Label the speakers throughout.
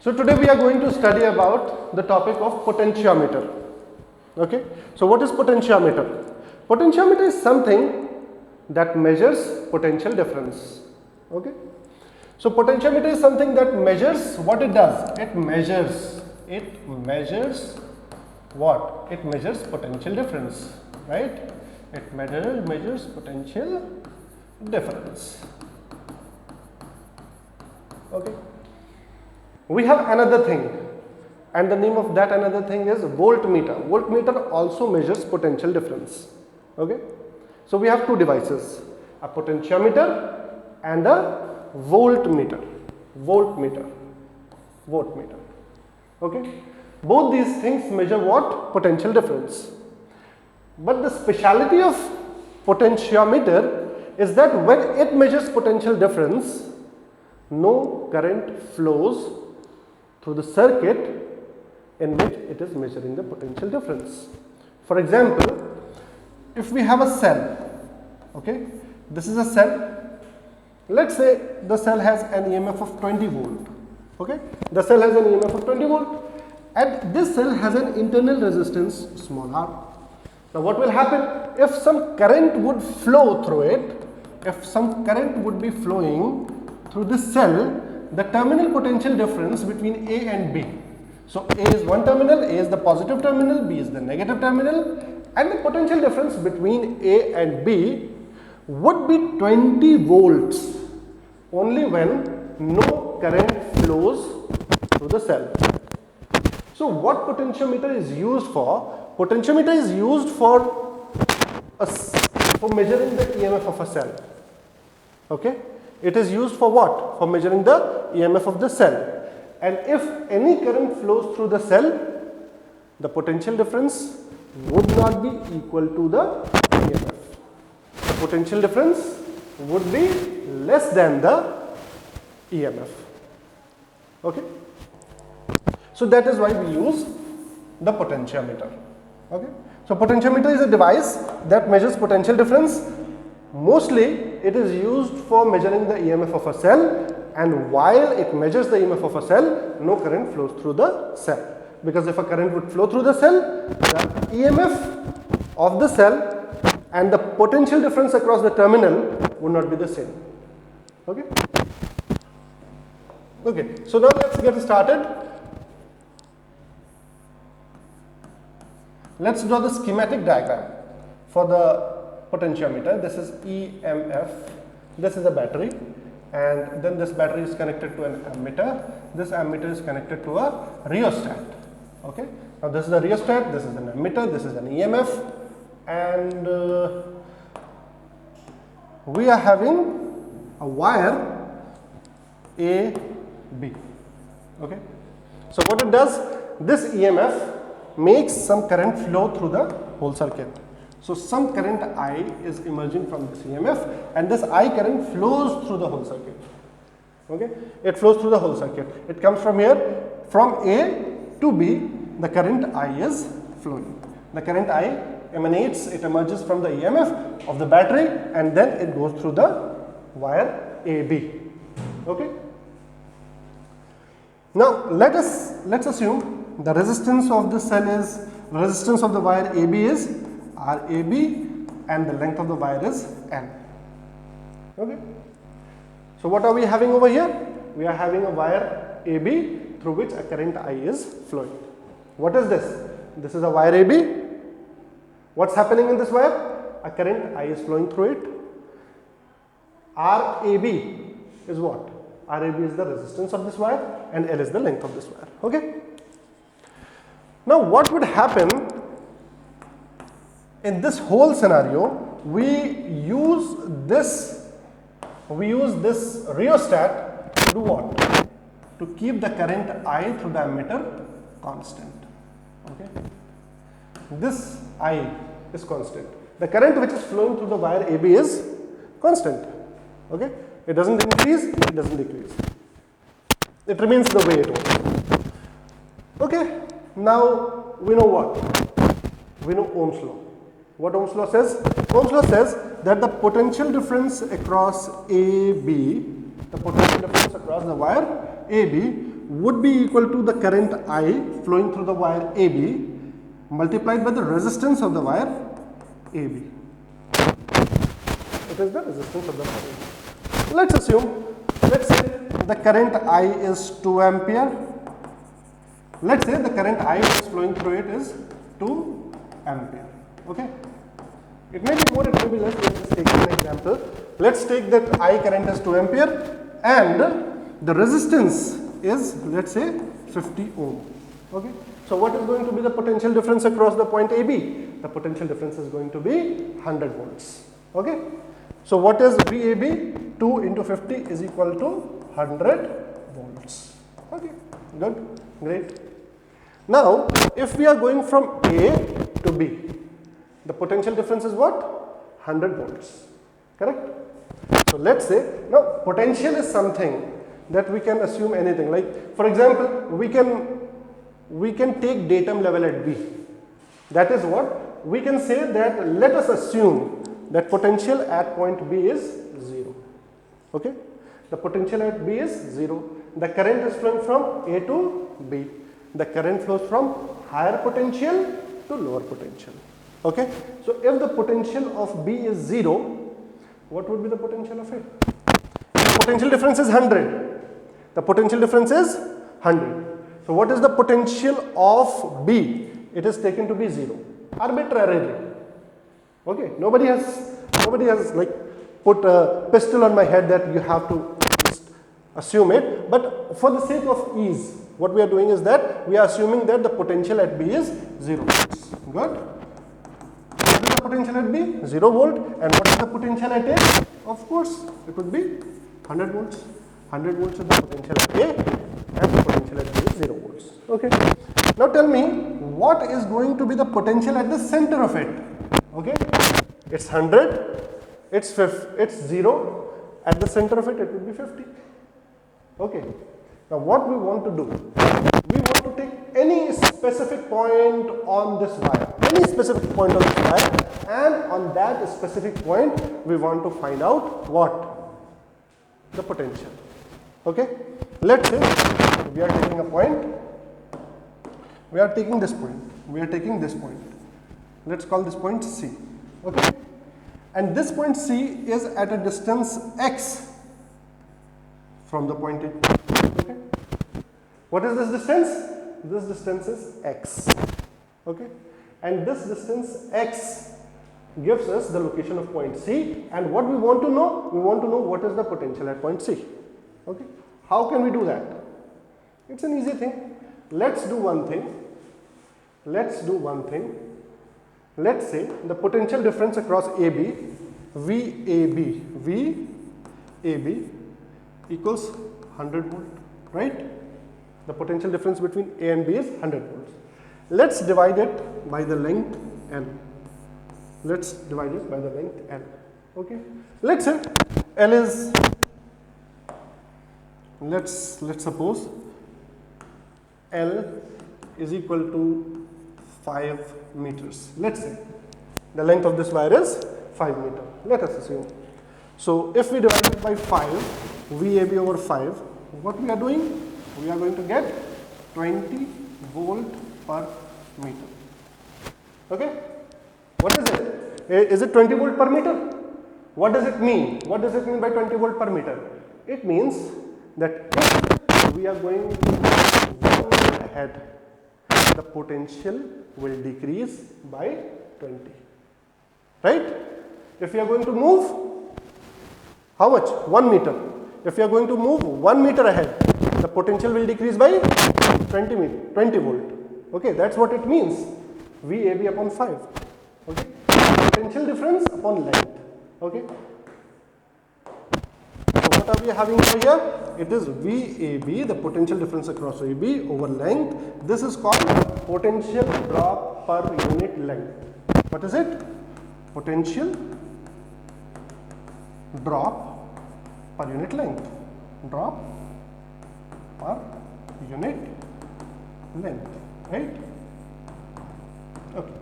Speaker 1: So today we are going to study about the topic of potentiometer. Okay. So what is potentiometer? Potentiometer is something that measures potential difference. Okay. So potentiometer is something that measures what it does. It measures what? It measures potential difference, right? It measures potential difference. Okay. We have another thing, and the name of that another thing is voltmeter. Voltmeter also measures potential difference. Okay. So we have two devices, a potentiometer and a voltmeter. Okay. Both these things measure what? Potential difference. But the speciality of potentiometer is that when it measures potential difference, no current flows through the circuit in which it is measuring the potential difference. For example, if we have a cell, okay, this is a cell. Let's say the cell has an EMF of 20 volt. Okay, the cell has an EMF of 20 volt, and this cell has an internal resistance small r. Now what will happen if some current would flow through it? If some current would be flowing through this cell, the terminal potential difference between A and B. So A is one terminal, A is the positive terminal, B is the negative terminal, and the potential difference between A and B would be 20 volts only when no current flows through the cell. So what potentiometer is used for? Potentiometer is used for measuring the EMF of a cell. Okay? It is used for what? For measuring the EMF of the cell. And if any current flows through the cell, the potential difference would not be equal to the EMF. The potential difference would be less than the EMF. Okay? So that is why we use the potentiometer. Okay? So potentiometer is a device that measures potential difference. Mostly it is used for measuring the EMF of a cell, and while it measures the EMF of a cell, no current flows through the cell. Because if a current would flow through the cell, the EMF of the cell and the potential difference across the terminal would not be the same. Okay? Okay, so now let's get started. Let's draw the schematic diagram for the potentiometer. This is EMF, this is a battery, and then this battery is connected to an ammeter. This ammeter is connected to a rheostat. Okay, now this is a rheostat, this is an ammeter, this is an EMF, and we are having a wire AB. Okay, so what it does, this EMF makes some current flow through the whole circuit. So some current I is emerging from this EMF, and this I current flows through the whole circuit. Okay, it flows through the whole circuit. It comes from here, from A to B, the current I is flowing. The current I emanates, it emerges from the EMF of the battery, and then it goes through the wire AB. Okay. Now let's assume the resistance of the cell is, resistance of the wire AB is RAB, and the length of the wire is N. Okay. So what are we having over here? We are having a wire AB through which a current I is flowing. What is this? This is a wire AB. What's happening in this wire? A current I is flowing through it. RAB is what? RAB is the resistance of this wire, and L is the length of this wire. Okay. Now what would happen in this whole scenario? We use this rheostat to do what? To keep the current I through the ammeter constant. Okay. This I is constant. The current which is flowing through the wire AB is constant. Okay. It doesn't increase, it doesn't decrease. It remains the way it was. Okay. Now we know what? We know Ohm's law. What Ohm's law says? Ohm's law says that the potential difference across AB, the potential difference across the wire AB would be equal to the current I flowing through the wire AB multiplied by the resistance of the wire AB. It is the resistance of the wire. Let's assume, let's say the current I is 2 ampere. Let's say the current I which is flowing through it is 2 ampere. Okay. It may be more, it may be less. Let's just take an example. Let's take that I current is 2 ampere and the resistance is, let's say, 50 ohm. Okay. So what is going to be the potential difference across the point AB? The potential difference is going to be 100 volts. Okay. So what is VAB? 2 into 50 is equal to 100 volts. Okay. Good. Great. Now, if we are going from A to B, the potential difference is what? 100 volts. Correct? So let's say, now potential is something that we can assume anything. Like for example, we can take datum level at B. That is what? We can say that let us assume that potential at point B is 0. Okay? The potential at B is 0. The current is flowing from A to B. The current flows from higher potential to lower potential. Okay. So if the potential of B is 0, what would be the potential of A? The potential difference is 100. The potential difference is 100. So what is the potential of B? It is taken to be 0 arbitrarily. Okay. Nobody has like put a pistol on my head that you have to just assume it. But for the sake of ease, what we are doing is that we are assuming that the potential at B is 0 volts. Good. What is the potential at B? 0 volt. And what is the potential at A? Of course, it would be 100 volts. 100 volts is the potential at A and the potential at B is 0 volts. Okay. Now tell me, what is going to be the potential at the center of it? Okay. It's 100. It's 0. At the center of it, it would be 50. Okay. Now what we want to do, we want to take any specific point on this wire, and on that specific point we want to find out what? The potential. Okay. Let's say we are taking a point, we are taking this point, let's call this point C. Okay. And this point C is at a distance x from the point A. Okay. What is this distance? This distance is x. Okay. And this distance x gives us the location of point C, and what we want to know? We want to know what is the potential at point C. Okay. How can we do that? It's an easy thing. Let's do one thing. Let's say the potential difference across AB, VAB equals 100 volt, right? The potential difference between A and B is 100 volts. Let's divide it by the length L. Okay. Let's say L is, let's suppose L is equal to 5 meters. Let's say the length of this wire is 5 meters. Let us assume. So if we divide it by 5, VAB over 5, what we are doing? We are going to get 20 volt per meter. Okay? What is it? Is it 20 volt per meter? What does it mean? What does it mean by 20 volt per meter? It means that if we are going 1 volt ahead, the potential will decrease by 20. Right? If we are going to move, how much? 1 meter. If we are going to move 1 meter ahead, the potential will decrease by 20 volt. Okay, that's what it means. VAB upon 5. Okay, potential difference upon length. Okay. So what are we having over here? It is VAB, the potential difference across AB over length. This is called potential drop per unit length. What is it? Potential drop per unit length. Drop per unit length, right? Okay.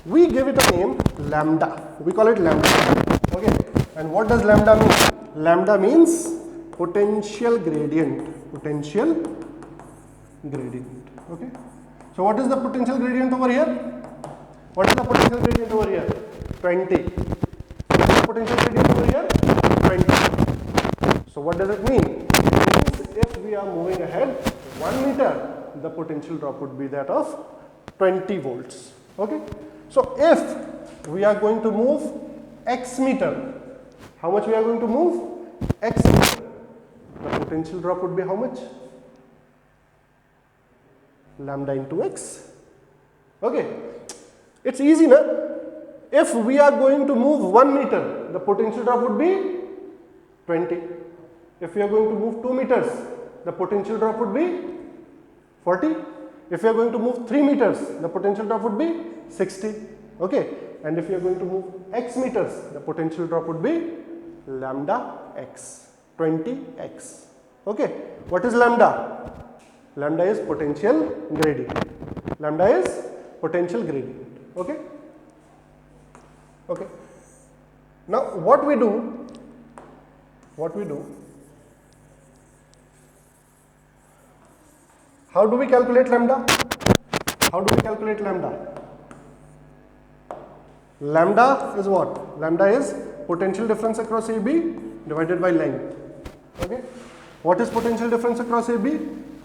Speaker 1: We give it a name, lambda. We call it lambda. Okay. And what does lambda mean? Lambda means potential gradient, okay. So what is the potential gradient over here? What is the potential gradient over here? 20. What is the potential gradient over here? 20. So what does it mean? It means if we are moving ahead 1 meter, the potential drop would be that of 20 volts. Okay. So if we are going to move x meter, how much we are going to move? X meter. The potential drop would be how much? Lambda into x. Okay. It's easy, na? If we are going to move 1 meter, the potential drop would be 20. If we are going to move 2 meters, the potential drop would be 40. If we are going to move 3 meters, the potential drop would be 60. Okay. And if you are going to move x meters, the potential drop would be lambda x, 20x. Okay. What is lambda? Lambda is potential gradient. Lambda is potential gradient. Okay. Okay. Now what we do? How do we calculate lambda? Lambda is what? Lambda is potential difference across AB divided by length. Okay. What is potential difference across AB?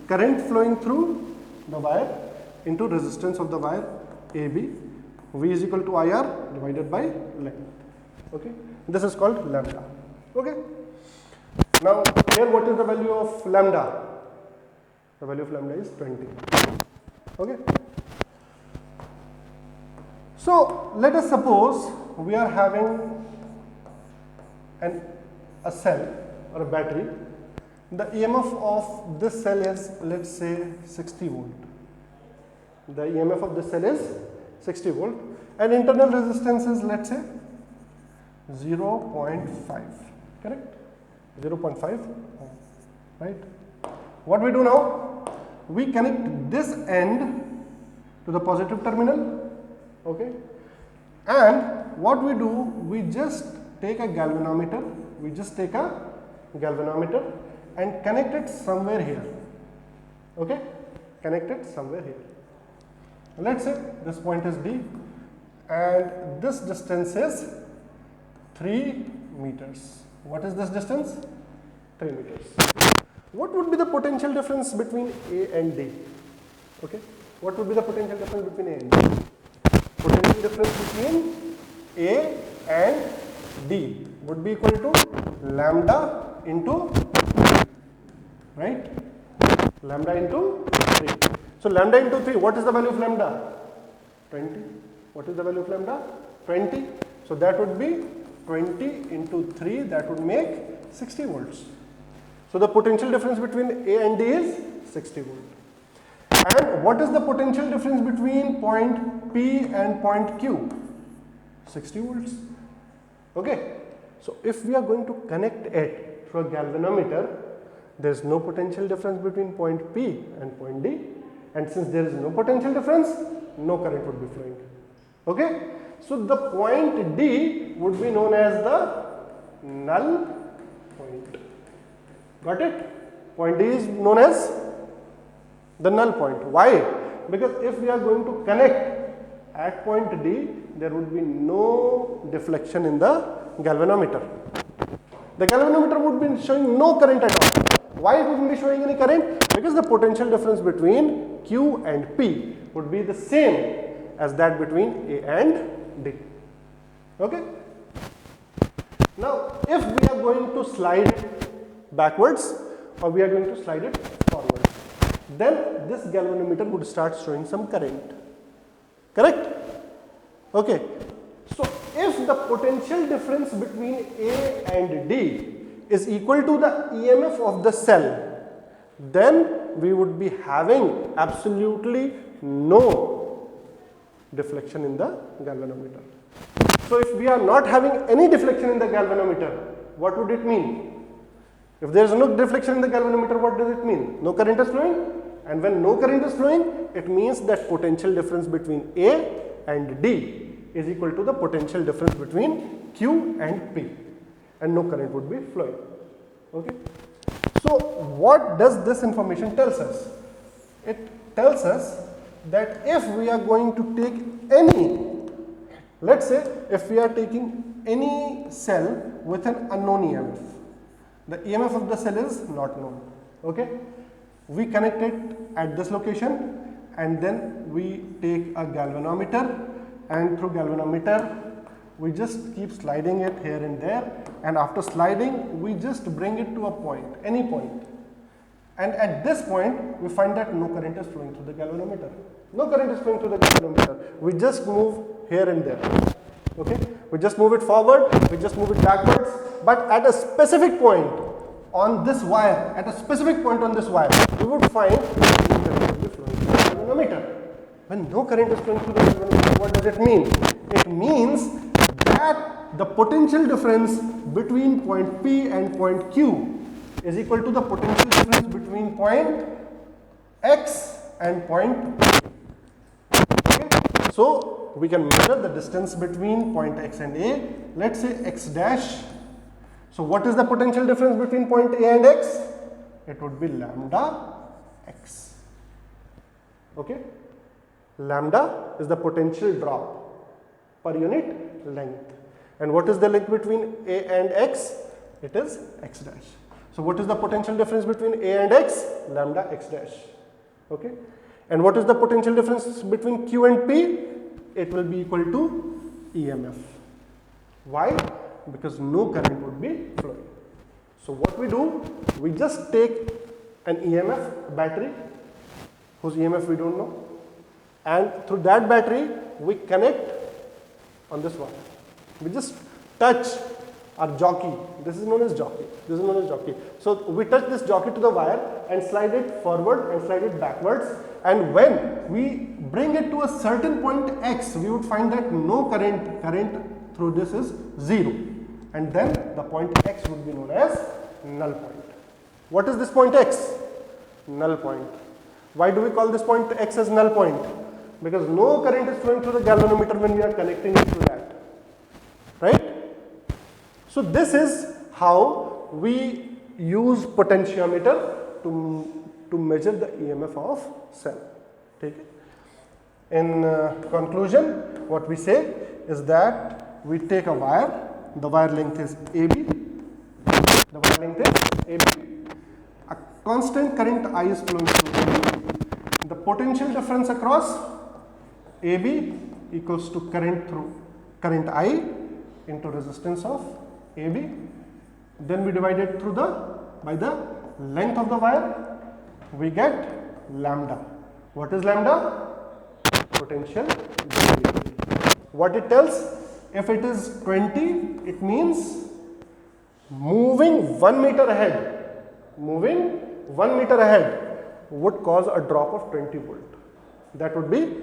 Speaker 1: Current flowing through the wire into resistance of the wire AB. V is equal to IR divided by length. Okay. This is called lambda. Okay. Now here what is the value of lambda? The value of lambda is 20. Okay. So let us suppose we are having a cell or a battery. The EMF of this cell is, let's say, 60 volt. The EMF of this cell is 60 volt and internal resistance is, let's say, 0.5, correct? 0.5, right? What we do now? We connect this end to the positive terminal, okay? And what we do? We just take a galvanometer, and connect it somewhere here, okay? Connect it somewhere here. Let's say this point is D and this distance is 3 meters. What is this distance? 3 meters. What would be the potential difference between A and D? Okay. What would be the potential difference between A and D? Potential difference between A and D would be equal to lambda into 3, right? Lambda into 3. So lambda into 3, what is the value of lambda? 20. What is the value of lambda? 20. So that would be 20 into 3, that would make 60 volts. So the potential difference between A and D is 60 volt. And what is the potential difference between point P and point Q? 60 volts. Okay. So if we are going to connect it through a galvanometer, there is no potential difference between point P and point D. And since there is no potential difference, no current would be flowing. Okay. So the point D would be known as the null point. Got it? Point D is known as the null point. Why? Because if we are going to connect at point D, there would be no deflection in the galvanometer. The galvanometer would be showing no current at all. Why it wouldn't be showing any current? Because the potential difference between Q and P would be the same as that between A and D. Okay? Now, if we are going to slide it backwards or we are going to slide it forward, then this galvanometer would start showing some current. Correct? Okay. So, if the potential difference between A and D is equal to the EMF of the cell, then we would be having absolutely no deflection in the galvanometer. So if we are not having any deflection in the galvanometer, what would it mean? If there is no deflection in the galvanometer, what does it mean? No current is flowing. And when no current is flowing, it means that potential difference between A and D is equal to the potential difference between Q and P. And no current would be flowing. Okay. So what does this information tells us? It tells us that if we are going to take any, let's say if we are taking any cell with an unknown EMF, the EMF of the cell is not known, okay? We connect it at this location and then we take a galvanometer, and through galvanometer we just keep sliding it here and there, and after sliding we just bring it to a point, any point, and at this point we find that no current is flowing through the galvanometer. No current is flowing through the galvanometer. We just move here and there, okay? We just move it forward, we just move it backwards, but at a specific point on this wire, we would find no current will be flowing through the galvanometer. When no current is flowing through the galvanometer, what does it mean? It means that the potential difference between point P and point Q is equal to the potential difference between point X and point P. Okay? So we can measure the distance between point X and A, let's say X dash. So what is the potential difference between point A and X? It would be lambda X. Okay? Lambda is the potential drop per unit length. And what is the length between A and X? It is X dash. So what is the potential difference between A and X? Lambda X dash. Okay? And what is the potential difference between Q and P? It will be equal to EMF. Why? Because no current would be flowing. So what we do, we just take an EMF battery whose EMF we don't know, and through that battery we connect on this wire. We just touch our jockey. This is known as jockey. So we touch this jockey to the wire and slide it forward and slide it backwards, and when we bring it to a certain point X, we would find that no current through this is 0, and then the point X would be known as null point. What is this point X? Null point. Why do we call this point X as null point? Because no current is flowing through the galvanometer when we are connecting it to that, right? So this is how we use potentiometer to measure the EMF of cell. Okay? In conclusion, what we say is that we take a wire, the wire length is AB, a constant current I is flowing through AB. The potential difference across AB equals to current I into resistance of AB. Then we divide it through by the length of the wire. We get lambda. What is lambda? Potential variability. What it tells? If it is 20, it means moving 1 meter ahead. Moving 1 meter ahead would cause a drop of 20 volt. That would be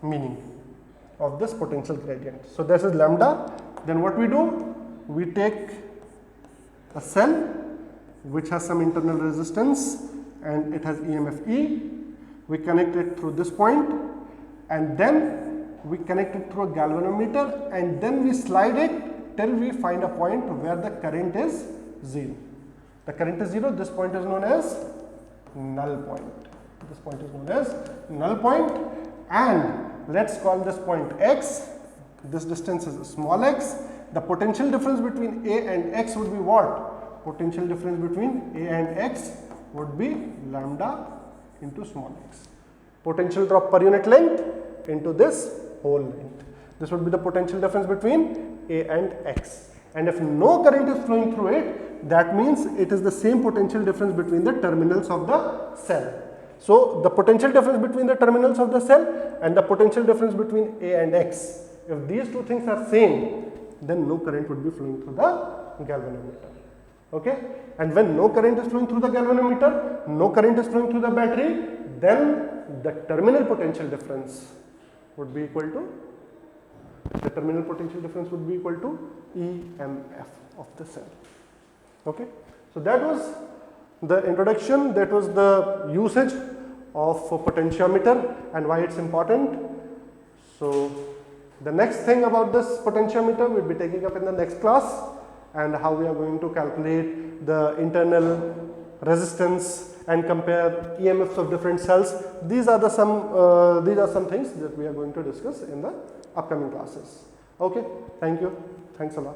Speaker 1: meaning of this potential gradient. So this is lambda. Then what we do? We take a cell which has some internal resistance and it has EMF E. We connect it through this point, and then we connect it through a galvanometer, and then we slide it till we find a point where the current is 0. The current is 0. This point is known as null point. This point is known as null point, and let's call this point X. This distance is small x. The potential difference between A and X would be what? Potential difference between A and X would be lambda into small x. Potential drop per unit length into this whole length. This would be the potential difference between A and X. And if no current is flowing through it, that means it is the same potential difference between the terminals of the cell. So the potential difference between the terminals of the cell and the potential difference between A and X, if these two things are same, then no current would be flowing through the galvanometer. Okay? And when no current is flowing through the galvanometer, no current is flowing through the battery, then the terminal potential difference would be equal to EMF of the cell. Okay? So that was the introduction, that was the usage of potentiometer and why it's important. So the next thing about this potentiometer we'll be taking up in the next class, and how we are going to calculate the internal resistance and compare EMFs of different cells. These are some things that we are going to discuss in the upcoming classes. Okay, thank you. Thanks a lot.